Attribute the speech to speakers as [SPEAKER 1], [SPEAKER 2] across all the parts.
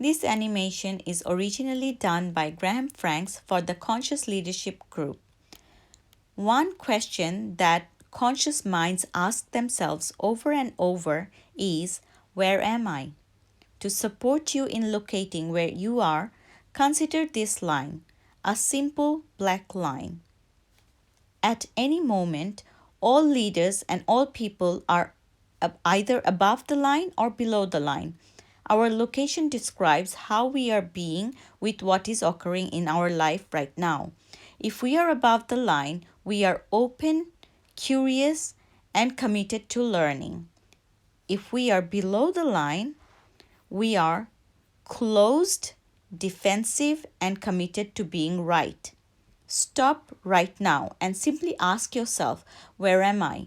[SPEAKER 1] This animation is originally done by Graham Franks for the Conscious Leadership Group. One question that conscious minds ask themselves over and over is, where am I? To support you in locating where you are, consider this line, a simple black line. At any moment, all leaders and all people are either above the line or below the line. Our location describes how we are being with what is occurring in our life right now. If we are above the line, we are open, curious, and committed to learning. If we are below the line, we are closed, defensive, and committed to being right. Stop right now and simply ask yourself, where am I?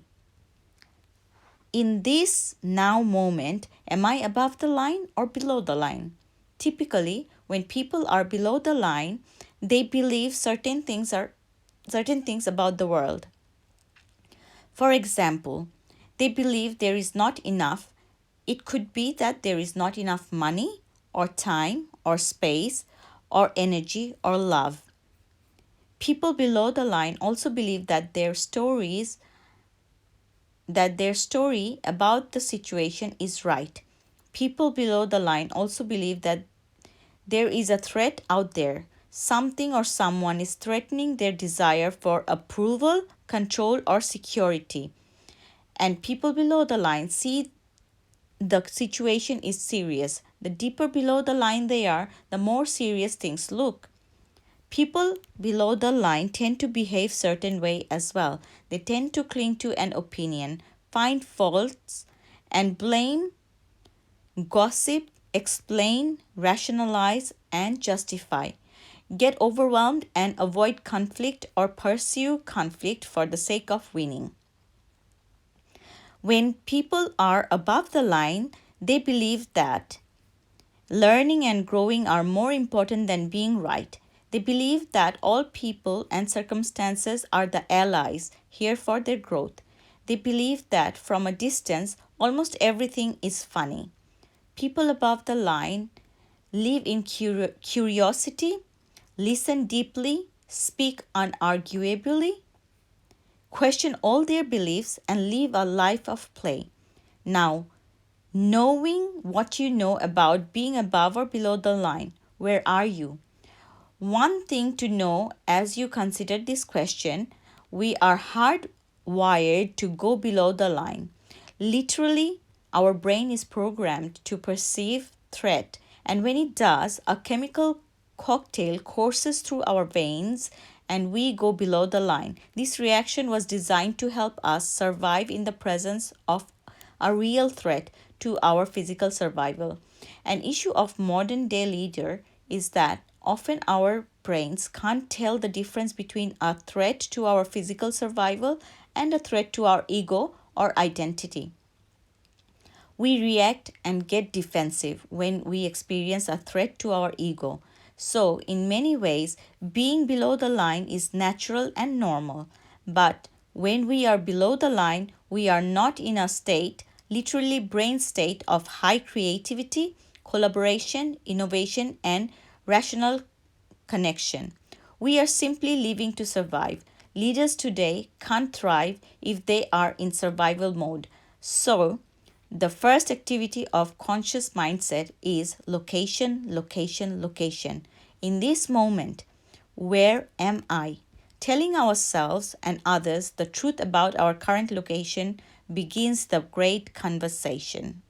[SPEAKER 1] In this now moment, am I above the line or below the line? Typically, when people are below the line, they believe certain things about the world. For example, they believe there is not enough. It could be that there is not enough money or time or space or energy or love. People below the line also believe that their story about the situation is right. People below the line also believe that there is a threat out there. Something or someone is threatening their desire for approval, control, or security. And people below the line see the situation is serious. The deeper below the line they are, the more serious things look. People below the line tend to behave certain way as well. They tend to cling to an opinion, find faults, and blame, gossip, explain, rationalize, and justify. Get overwhelmed and avoid conflict or pursue conflict for the sake of winning. When people are above the line, they believe that learning and growing are more important than being right. They believe that all people and circumstances are the allies here for their growth. They believe that from a distance, almost everything is funny. People above the line live in curiosity, listen deeply, speak unarguably, question all their beliefs, and live a life of play. Now, knowing what you know about being above or below the line, where are you? One thing to know as you consider this question, we are hardwired to go below the line. Literally, our brain is programmed to perceive threat, and when it does, a chemical cocktail courses through our veins and we go below the line. This reaction was designed to help us survive in the presence of a real threat to our physical survival. An issue of modern day leader is that often our brains can't tell the difference between a threat to our physical survival and a threat to our ego or identity. We react and get defensive when we experience a threat to our ego. So, in many ways, being below the line is natural and normal. But when we are below the line, we are not in a state, literally brain state of high creativity, collaboration, innovation, and rational connection. We are simply living to survive. Leaders today can't thrive if they are in survival mode. So, the first activity of conscious mindset is location, location, location. In this moment, where am I? Telling ourselves and others the truth about our current location begins the great conversation.